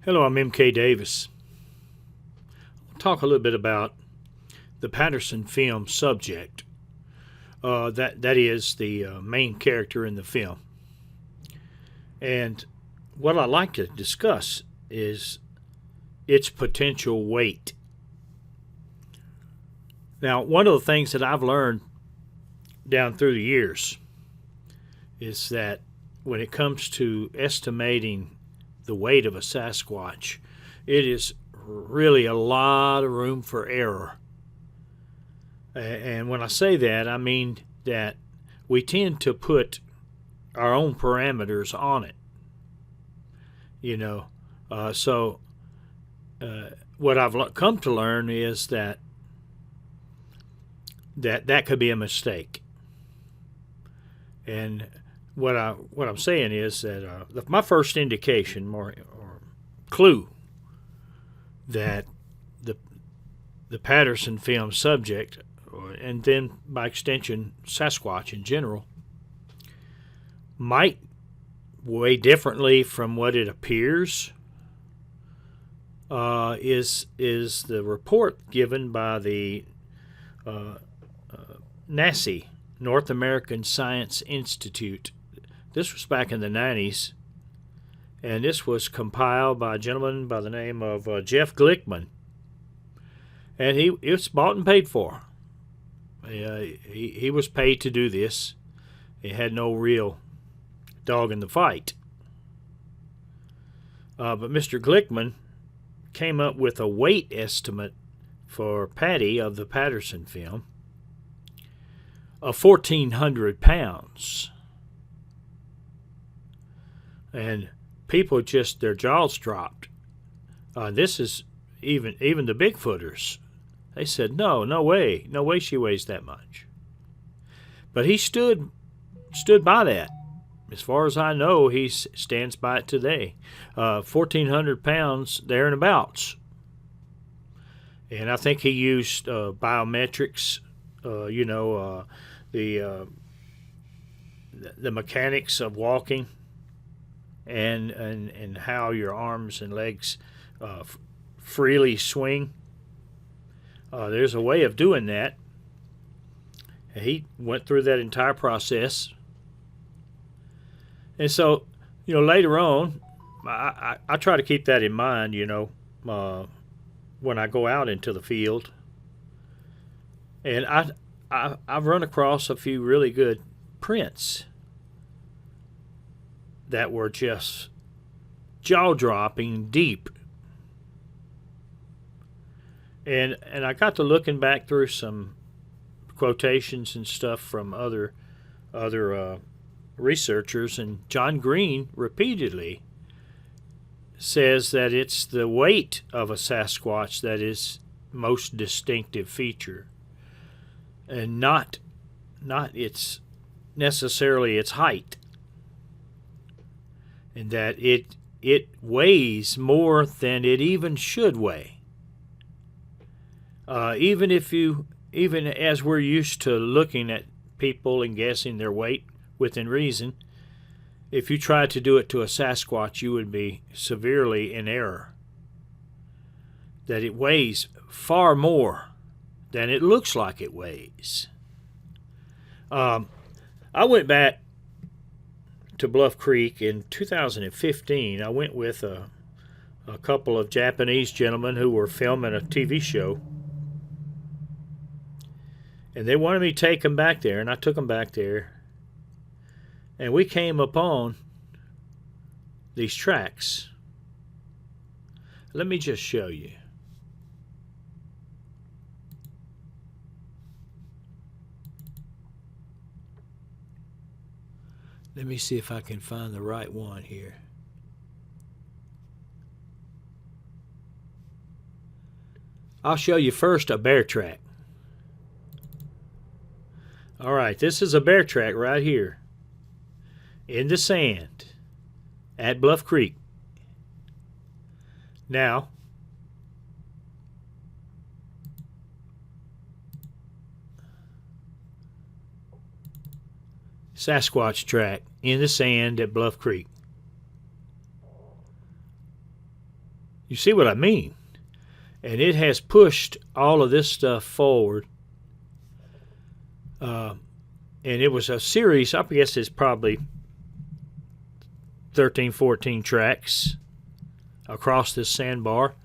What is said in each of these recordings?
Hello, I'm MK Davis. I'll talk a little bit about the Patterson film subject. That is the main character in the film. And what I'd like to discuss is its potential weight. Now, one of the things that I've learned down through the years is that when it comes to estimating the weight of a Sasquatch, it is really a lot of room for error. And when I say that, I mean that we tend to put our own parameters on it. You know, so what I've come to learn is that could be a mistake. And what I'm saying is that my first indication or clue that the Patterson film subject, and then by extension Sasquatch in general, might weigh differently from what it appears is the report given by the NASI, North American Science Institute. This was back in the 90s, and this was compiled by a gentleman by the name of Jeff Glickman, and it was bought and paid for. He was paid to do this. He had no real dog in the fight. But Mr. Glickman came up with a weight estimate for Patty of the Patterson film of 1,400 pounds. And people just, their jaws dropped. This is even the Bigfooters. They said, no way she weighs that much. But he stood by that. As far as I know, he stands by it today. 1,400 pounds there and abouts. And I think he used biometrics, the mechanics of walking, and how your arms and legs freely swing. There's a way of doing that. He went through that entire process. And so, later on, I try to keep that in mind, when I go out into the field. And I've run across a few really good prints that were just jaw-dropping deep. And I got to looking back through some quotations and stuff from other researchers, and John Green repeatedly says that it's the weight of a Sasquatch that is most distinctive feature, and not its necessarily its height, and that it weighs more than it even should weigh. Even as we're used to looking at people and guessing their weight within reason, if you tried to do it to a Sasquatch, you would be severely in error. That it weighs far more than it looks like it weighs. I went back to Bluff Creek in 2015. I went with a couple of Japanese gentlemen who were filming a TV show. And they wanted me to take them back there, and I took them back there. And we came upon these tracks. Let me just show you. Let me see if I can find the right one here. I'll show you first a bear track. All right, this is a bear track right here in the sand at Bluff Creek. Now, Sasquatch track in the sand at Bluff Creek. You see what I mean? And it has pushed all of this stuff forward. And it was a series, I guess it's probably 13, 14 tracks across this sandbar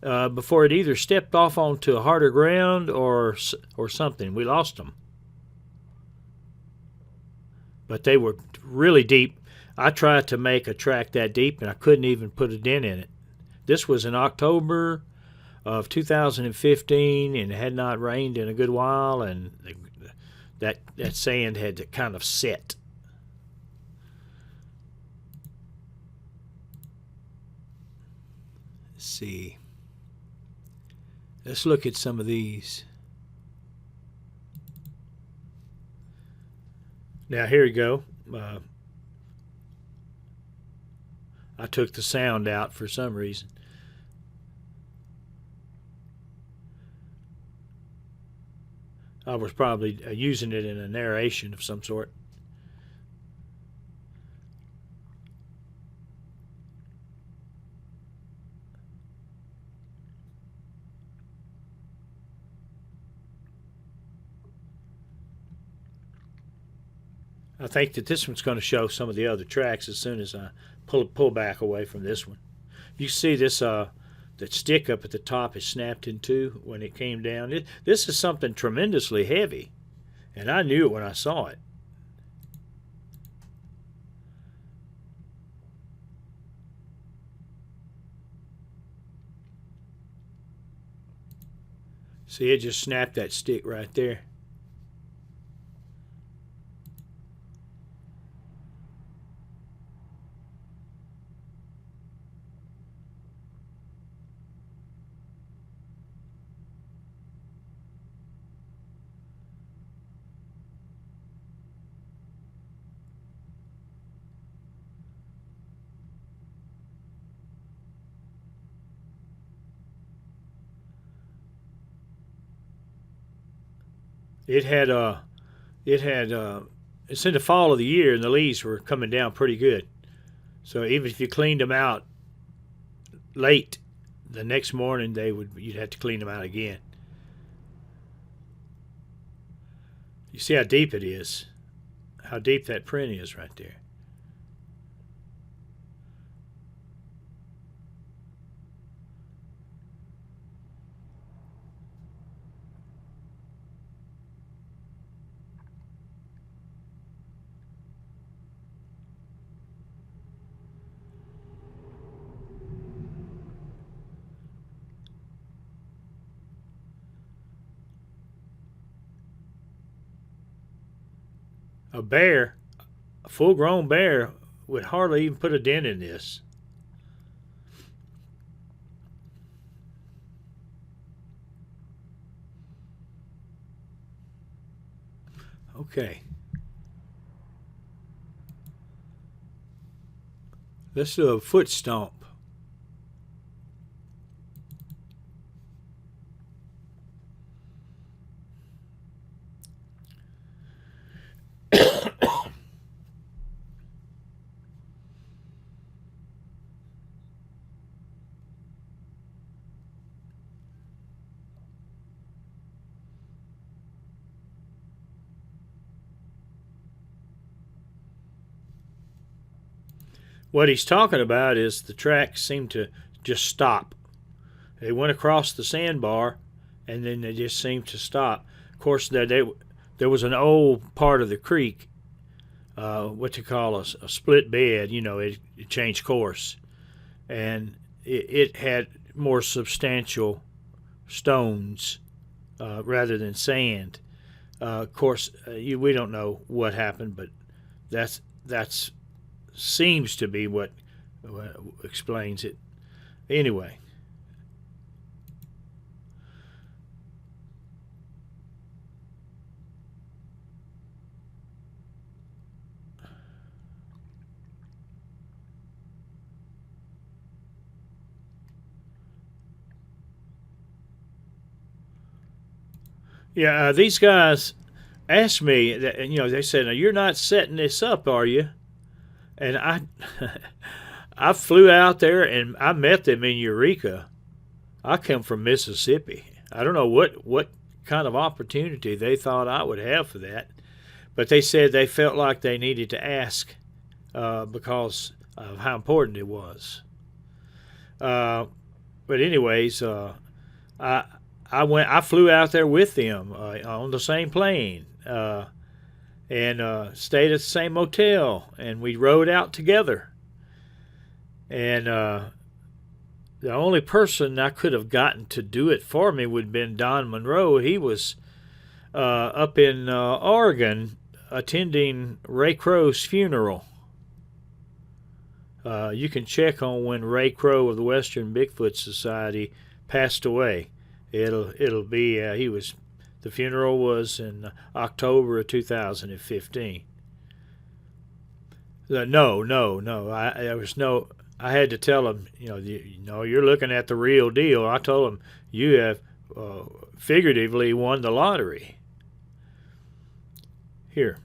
before it either stepped off onto a harder ground or something. We lost them. But they were really deep. I tried to make a track that deep, and I couldn't even put a dent in it. This was in October of 2015, and it had not rained in a good while, and that sand had kind of set. Let's see. Let's look at some of these. Now here you go. I took the sound out for some reason. I was probably using it in a narration of some sort. I think that this one's going to show some of the other tracks as soon as I pull back away from this one. You see this that stick up at the top is snapped in two when it came down. This is something tremendously heavy, and I knew it when I saw it. See, it just snapped that stick right there. It's in the fall of the year, and the leaves were coming down pretty good. So even if you cleaned them out late, the next morning you'd have to clean them out again. You see how deep it is, how deep that print is right there. A full-grown bear, would hardly even put a dent in this. Okay. Let's do a foot stomp. What he's talking about is the tracks seem to just stop. They went across the sandbar, and then they just seemed to stop. Of course, there was an old part of the creek, what you call a split bed. You know, it changed course, and it had more substantial stones rather than sand. Of course, we don't know what happened, but that's seems to be what explains it. Anyway. Yeah, these guys asked me that, they said, "Now, you're not setting this up, are you?" And I flew out there and I met them in Eureka. I come from Mississippi. I don't know what kind of opportunity they thought I would have for that, but they said they felt like they needed to ask because of how important it was. But anyways, I flew out there with them on the same plane and stayed at the same motel, and we rode out together. And the only person I could have gotten to do it for me would have been Don Monroe. He was up in Oregon attending Ray Crow's funeral. You can check on when Ray Crow of the Western Bigfoot Society passed away. It'll be the funeral was in October of 2015. No. I had to tell him, you're looking at the real deal. I told him, you have figuratively won the lottery. Here.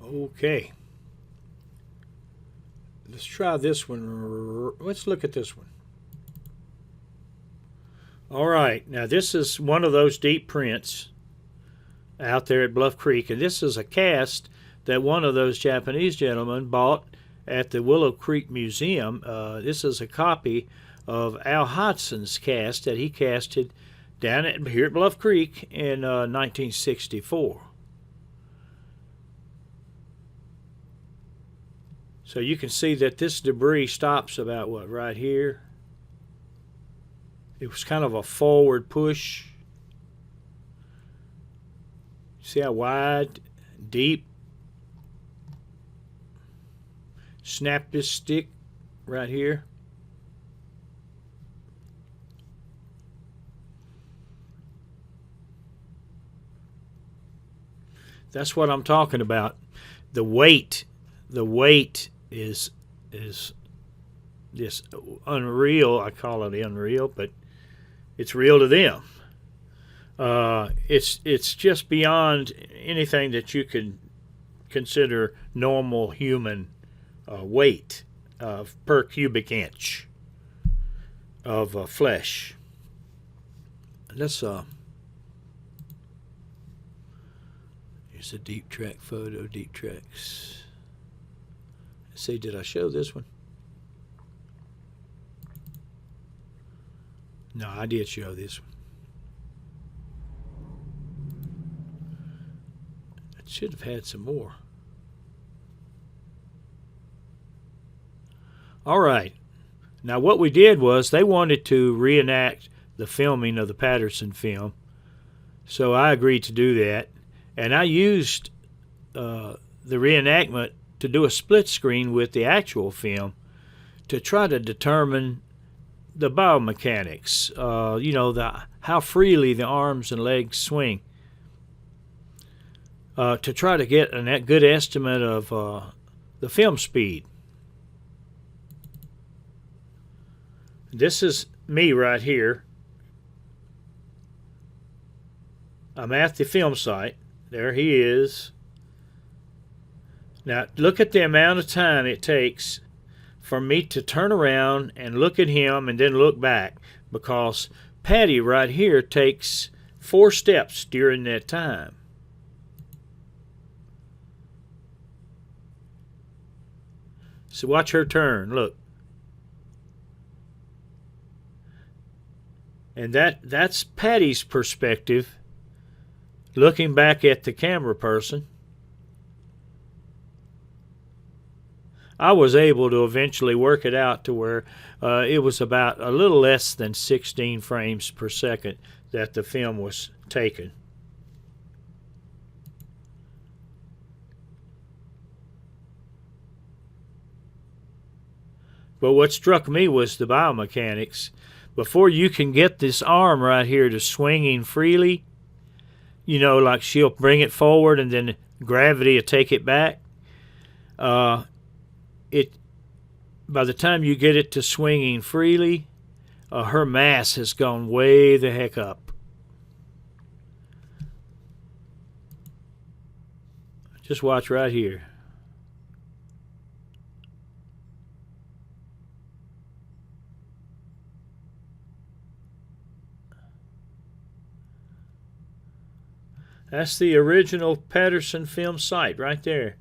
Okay. Let's try this one. Let's look at this one. All right. Now, this is one of those deep prints out there at Bluff Creek, and this is a cast that one of those Japanese gentlemen bought at the Willow Creek Museum. This is a copy of Al Hodson's cast that he casted down here at Bluff Creek in 1964. So you can see that this debris stops about right here. It was kind of a forward push. See how wide, deep? Snap this stick right here. That's what I'm talking about. The weight the weight is just unreal. I call it unreal, but it's real to them. It's just beyond anything that you can consider normal human weight per cubic inch of flesh. Let's here's a deep track photo. Deep tracks. Let's see, did I show this one? No, I did show this one. I should have had some more. All right. Now what we did was they wanted to reenact the filming of the Patterson film, so I agreed to do that, and I used the reenactment to do a split screen with the actual film to try to determine the biomechanics, how freely the arms and legs swing, to try to get a good estimate of the film speed. This is me right here. I'm at the film site. There he is. Now look at the amount of time it takes for me to turn around and look at him and then look back, because Patty right here takes 4 steps during that time. So watch her turn. Look. And that's Patty's perspective, looking back at the camera person. I was able to eventually work it out to where it was about a little less than 16 frames per second that the film was taken. But what struck me was the biomechanics. Before you can get this arm right here to swinging freely, like she'll bring it forward and then gravity will take it back. By the time you get it to swinging freely, her mass has gone way the heck up. Just watch right here. That's the original Patterson film site right there.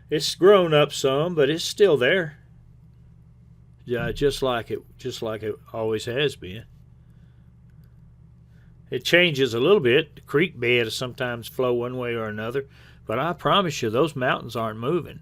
It's grown up some, but it's still there. Yeah, just like it always has been. It changes a little bit. The creek bed sometimes flow one way or another, but I promise you those mountains aren't moving.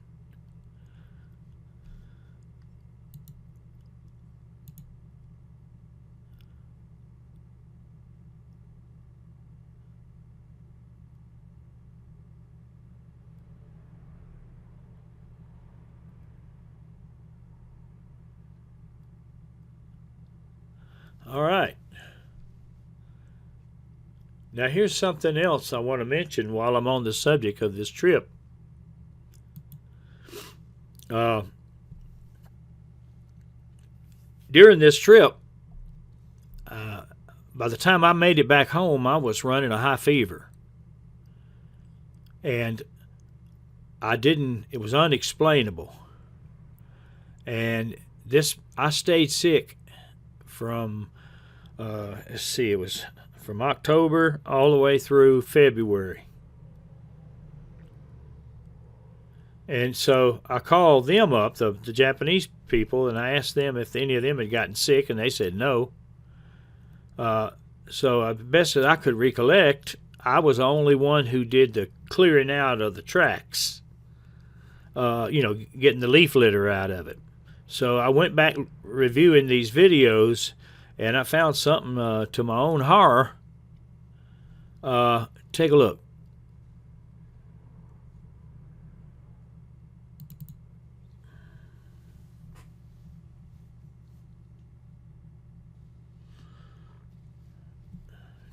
All right. Now here's something else I want to mention while I'm on the subject of this trip. During this trip, by the time I made it back home, I was running a high fever. And it was unexplainable. And I stayed sick from, let's see, it was from October all the way through February. And so I called them up, the Japanese people, and I asked them if any of them had gotten sick, and they said no. So best as I could recollect, I was the only one who did the clearing out of the tracks, getting the leaf litter out of it. So I went back reviewing these videos, and I found something to my own horror. Take a look.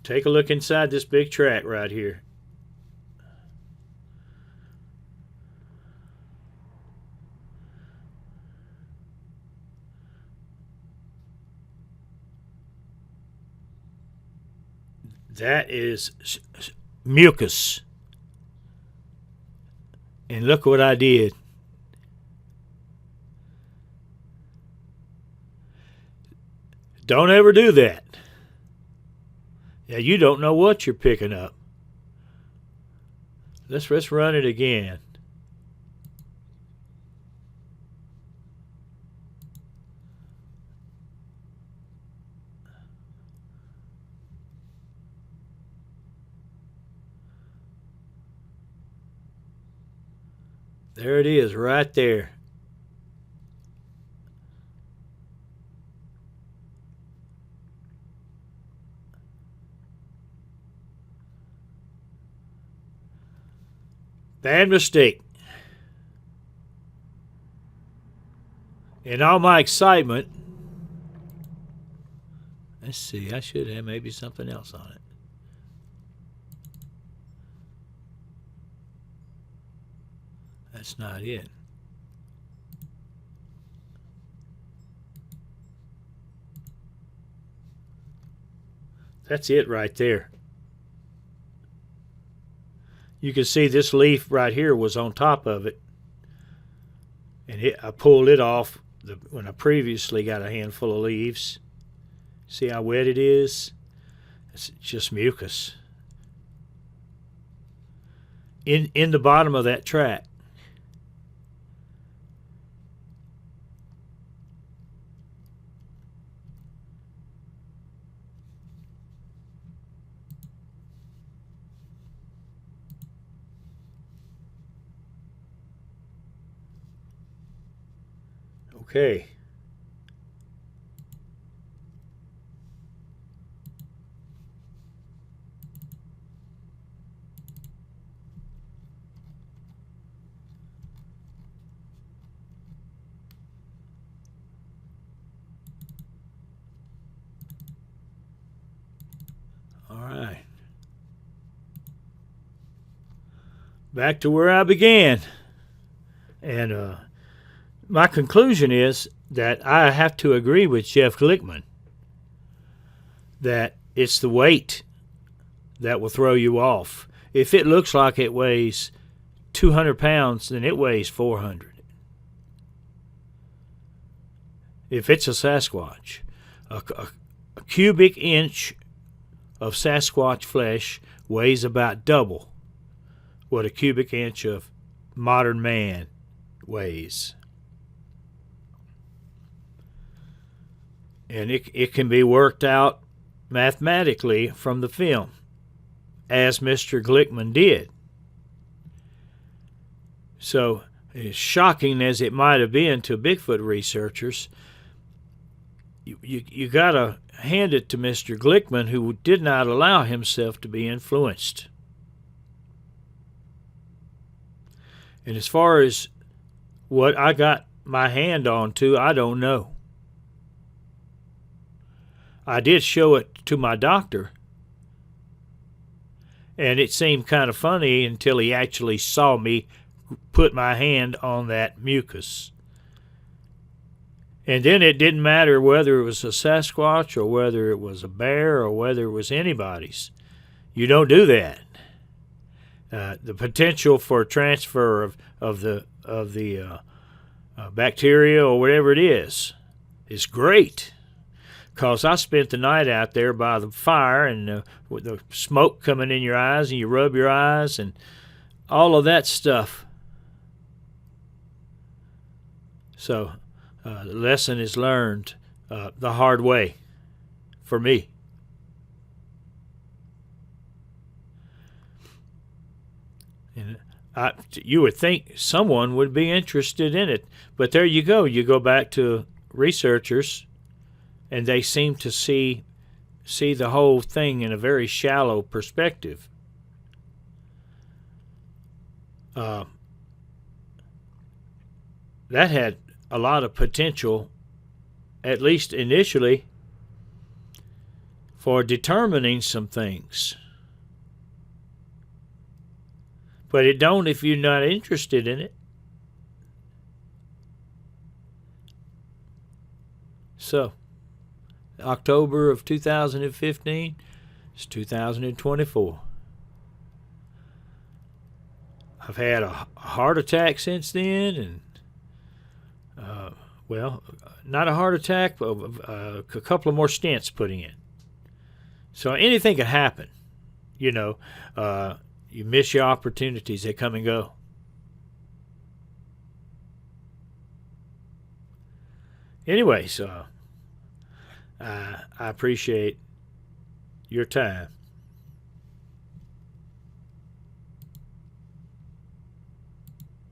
Take a look inside this big track right here. That is mucus. And look what I did. Don't ever do that. Yeah, you don't know what you're picking up. Let's run it again. There it is, right there. Bad mistake. In all my excitement, let's see, I should have maybe something else on it. That's not it. That's it right there. You can see this leaf right here was on top of it. And I pulled it off when I previously got a handful of leaves. See how wet it is? It's just mucus. In the bottom of that track. Okay. All right. Back to where I began. And my conclusion is that I have to agree with Jeff Glickman that it's the weight that will throw you off. If it looks like it weighs 200 pounds, then it weighs 400. If it's a Sasquatch, a cubic inch of Sasquatch flesh weighs about double what a cubic inch of modern man weighs. And it can be worked out mathematically from the film, as Mr. Glickman did. So, as shocking as it might have been to Bigfoot researchers, you got to hand it to Mr. Glickman, who did not allow himself to be influenced. And as far as what I got my hand on to, I don't know. I did show it to my doctor, and it seemed kind of funny until he actually saw me put my hand on that mucus. And then it didn't matter whether it was a Sasquatch or whether it was a bear or whether it was anybody's. You don't do that. The potential for transfer of the bacteria or whatever it is great. Because I spent the night out there by the fire and with the smoke coming in your eyes, and you rub your eyes and all of that stuff. So the lesson is learned the hard way for me. And you would think someone would be interested in it. But there you go. You go back to researchers, and they seem to see the whole thing in a very shallow perspective. That had a lot of potential, at least initially, for determining some things. But it don't if you're not interested in it. So, October of 2015, It's 2024. I've had a heart attack since then, and well, not a heart attack, but a couple of more stents put in. So anything can happen. You know, you miss your opportunities; they come and go. Anyways, I appreciate your time.